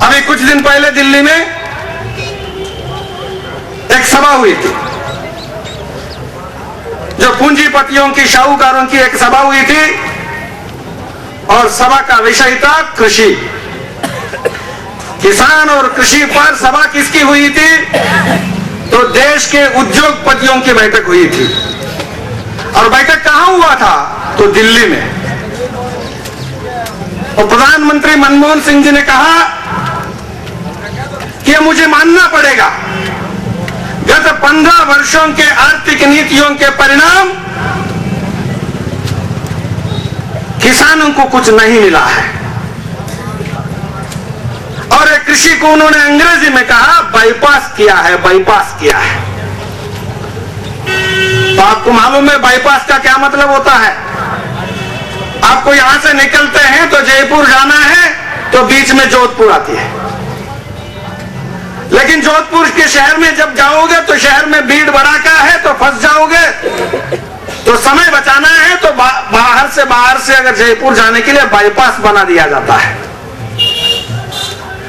अभी कुछ दिन पहले दिल्ली में एक सभा हुई थी, जो पूंजीपतियों की, शाहूकारों की एक सभा हुई थी, और सभा का विषय था कृषि। किसान और कृषि पर सभा किसकी हुई थी? तो देश के उद्योगपतियों की बैठक हुई थी। और बैठक कहां हुआ था? तो दिल्ली में। और प्रधानमंत्री मनमोहन सिंह जी ने कहा कि मुझे मानना पड़ेगा, गत 15 वर्षों के आर्थिक नीतियों के परिणाम किसानों को कुछ नहीं मिला है। और एक कृषि को उन्होंने अंग्रेजी में कहा बाईपास किया है, बाईपास किया है। तो आपको मालूम है बाईपास का क्या मतलब होता है? आपको यहां से निकलते हैं तो जयपुर जाना है तो बीच में जोधपुर आती है, लेकिन जोधपुर के शहर में जब जाओगे तो शहर में भीड़ भड़ाका है तो फंस जाओगे। तो समय बचाना है तो बाहर से अगर जयपुर जाने के लिए बाईपास बना दिया जाता है,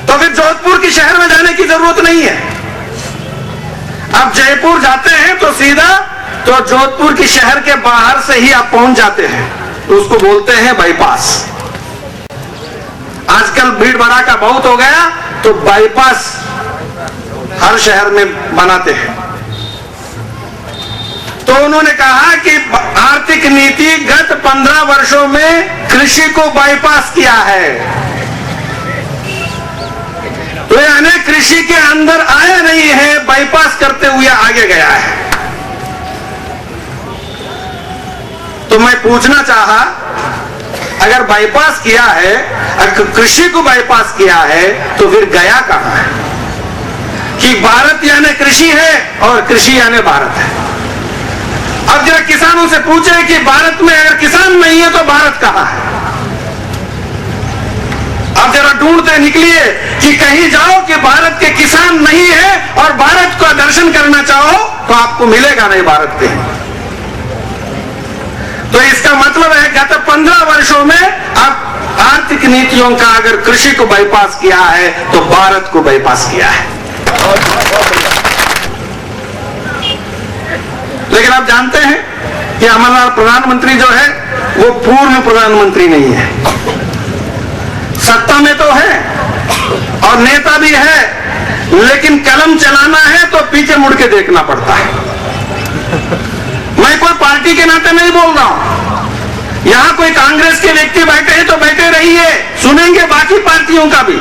तो फिर जोधपुर के शहर में जाने की जरूरत नहीं है। आप जयपुर जाते हैं तो सीधा तो जोधपुर के शहर के बाहर से ही आप पहुंच जाते हैं, तो उसको बोलते हैं बाईपास। आजकल भीड़ भड़ाका बहुत हो गया तो बाईपास हर शहर में बनाते हैं। तो उन्होंने कहा कि आर्थिक नीति गत 15 वर्षों में कृषि को बाईपास किया है। तो यानी कृषि के अंदर आया नहीं है, बाईपास करते हुए आगे गया है। तो मैं पूछना चाहा, अगर बाईपास किया है, अगर कृषि को बाईपास किया है, तो फिर गया कहां है? कि भारत यानी कृषि है और कृषि यानी भारत है। अब जरा किसानों से पूछे कि भारत में अगर किसान नहीं है तो भारत कहां है? अब जरा ढूंढते निकलिए कि कहीं जाओ कि भारत के किसान नहीं है और भारत का दर्शन करना चाहो तो आपको मिलेगा नहीं भारत के। तो इसका मतलब है गत 15 वर्षों में अब आर्थिक नीतियों का अगर कृषि को बाईपास किया है तो भारत को बाईपास किया है। लेकिन आप जानते हैं कि हमारा प्रधानमंत्री जो है वो पूर्ण प्रधानमंत्री नहीं है। सत्ता में तो है और नेता भी है, लेकिन कलम चलाना है तो पीछे मुड़ के देखना पड़ता है। मैं कोई पार्टी के नाते नहीं बोल रहा हूं। यहां कोई कांग्रेस के व्यक्ति बैठे हैं तो बैठे रहिए, सुनेंगे बाकी पार्टियों का भी,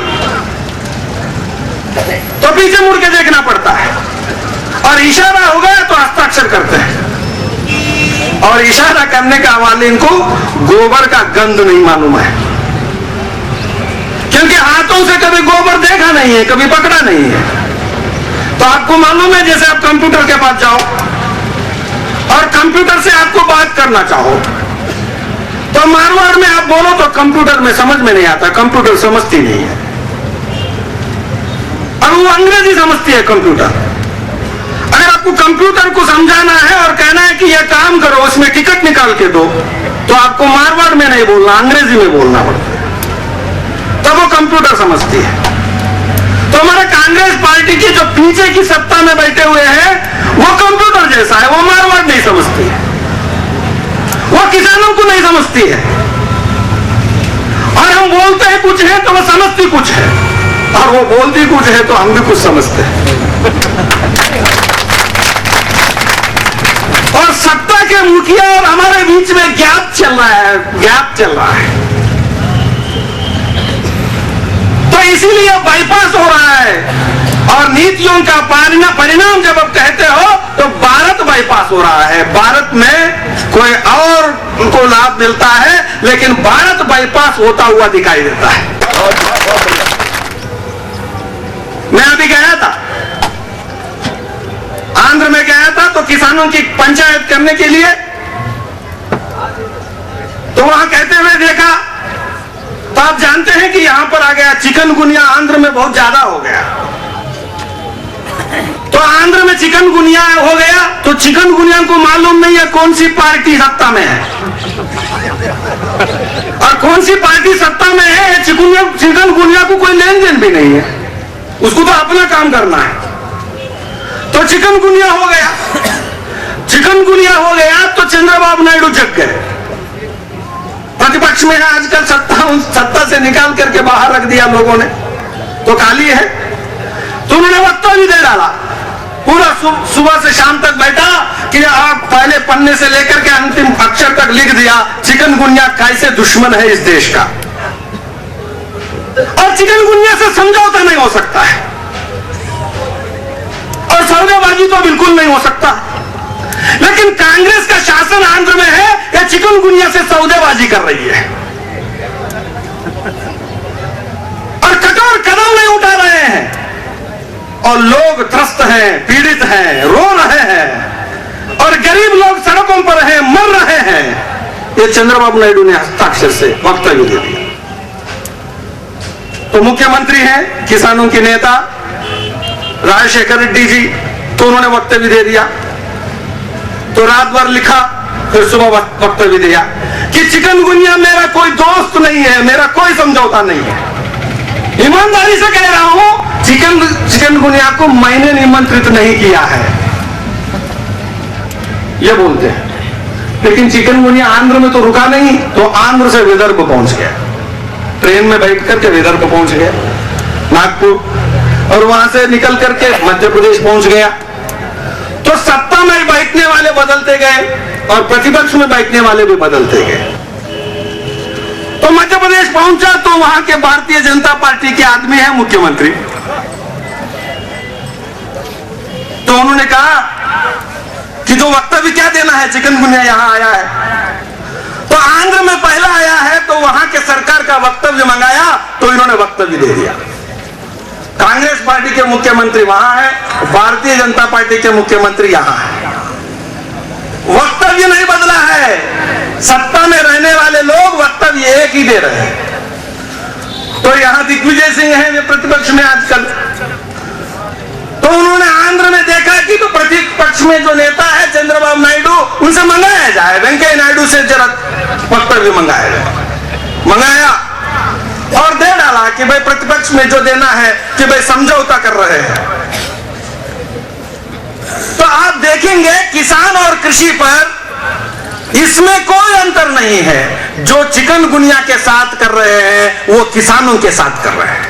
तो पीछे मुड़ के देखना पड़ता है। और इशारा हो गया तो हस्ताक्षर करते हैं, और इशारा करने का हवाले इनको गोबर का गंध नहीं मालूम है, क्योंकि हाथों से कभी गोबर देखा नहीं है, कभी पकड़ा नहीं है। तो आपको मालूम है, जैसे आप कंप्यूटर के पास जाओ और कंप्यूटर से आपको बात करना चाहो तो मारवाड़ में आप बोलो तो कंप्यूटर में समझ में नहीं आता, कंप्यूटर समझती नहीं है, और वो अंग्रेजी समझती है कंप्यूटर। अगर आपको कंप्यूटर को समझाना है और कहना है कि यह काम करो, उसमें टिकट निकाल के दो, तो आपको मारवाड़ में नहीं बोलना, अंग्रेजी में बोलना पड़ता है, तब वो कंप्यूटर समझती है। तो हमारा कांग्रेस पार्टी की जो पीछे की सत्ता में बैठे हुए हैं वो कंप्यूटर जैसा है, वो मारवाड़ नहीं समझती है, वो किसानों को नहीं समझती है, और हम बोलते हैं कुछ है तो वो समझती कुछ है, और वो बोलती कुछ है तो हम भी कुछ समझते हैं। और सत्ता के मुखिया और हमारे बीच में गैप चल रहा है, गैप चल रहा है। तो इसीलिए बाईपास हो रहा है, और नीतियों का परिणाम जब आप कहते हो तो भारत बाईपास हो रहा है। भारत में कोई और उनको लाभ मिलता है, लेकिन भारत बाईपास होता हुआ दिखाई देता है। मैं अभी गया था, आंध्र में गया था, तो किसानों की पंचायत करने के लिए, तो वहां कहते हुए देखा, तो आप जानते हैं कि यहां पर आ गया चिकनगुनिया, आंध्र में बहुत ज्यादा हो गया। तो आंध्र में चिकनगुनिया हो गया, तो चिकनगुनिया को मालूम नहीं है कौन सी पार्टी सत्ता में है, और कौन सी पार्टी सत्ता में है चिकनगुनिया को कोई लेन देन भी नहीं है, उसको तो अपना काम करना है। तो चिकनगुनिया हो गया, चिकनगुनिया हो गया तो चंद्रबाबू नायडू जग गए। प्रतिपक्ष में है आजकल, सत्ता से निकाल करके बाहर रख दिया लोगों ने, तो खाली है। तो उन्होंने वक्तव्य दे डाला, पूरा सुबह से शाम तक बैठा कि आप पहले पन्ने से लेकर के अंतिम अक्षर तक लिख दिया चिकनगुनिया कैसे दुश्मन है इस देश का, और चिकनगुनिया से समझौता नहीं हो सकता है, और सौदेबाजी तो बिल्कुल नहीं हो सकता। लेकिन कांग्रेस का शासन आंध्र में है, यह चिकनगुनिया से सौदेबाजी कर रही है और कठोर कदम नहीं उठा रहे हैं, और लोग त्रस्त हैं, पीड़ित हैं, रो रहे हैं, और गरीब लोग सड़कों पर हैं, मर रहे हैं। ये चंद्रबाबू नायडू ने हस्ताक्षर से वक्तव्य दे दिया। तो मुख्यमंत्री हैं किसानों के नेता राजशेखर रेड्डी जी, तो उन्होंने वक्तव्य दे दिया। तो रात भर लिखा, फिर सुबह वक्तव्य दिया कि चिकनगुनिया मेरा कोई दोस्त नहीं है, मेरा कोई समझौता नहीं है। ईमानदारी से कह रहा हूं, चिकनगुनिया को मैंने निमंत्रित नहीं किया है, ये बोलते हैं। लेकिन चिकनगुनिया आंध्र में तो रुका नहीं, तो आंध्र से विदर्भ पहुंच गया, ट्रेन में बैठ करके विदर्भ पहुंच गया, नागपुर, और वहां से निकल करके मध्य प्रदेश पहुंच गया। तो सत्ता में बैठने वाले बदलते गए और प्रतिपक्ष में बैठने वाले भी बदलते गए। तो मध्य प्रदेश पहुंचा तो वहां के भारतीय जनता पार्टी के आदमी है मुख्यमंत्री, तो उन्होंने कहा कि जो वक्तव्य क्या देना है, चिकनगुनिया यहां आया है, तो आंध्र में पहला आया है, तो वहां के सरकार का वक्तव्य मंगाया, तो इन्होंने वक्तव्य दे दिया। कांग्रेस पार्टी के मुख्यमंत्री वहां है, भारतीय जनता पार्टी के मुख्यमंत्री यहां है, वक्तव्य नहीं बदला है। सत्ता में रहने वाले लोग वक्तव्य एक ही दे रहे हैं। तो यहां दिग्विजय सिंह हैं, वे प्रतिपक्ष में आजकल, तो उन्होंने आंध्र में देखा कि तो प्रतिपक्ष में जो नेता है चंद्रबाबू नायडू, उनसे मंगाया जाए, वेंकैया नायडू से जरा वक्तव्य मंगाया जाए। मंगाया और दे डाला कि भाई प्रतिपक्ष में जो देना है कि भाई समझौता कर रहे हैं। तो आप देखेंगे किसान और कृषि पर इसमें कोई अंतर नहीं है। जो चिकनगुनिया के साथ कर रहे हैं वो किसानों के साथ कर रहे हैं।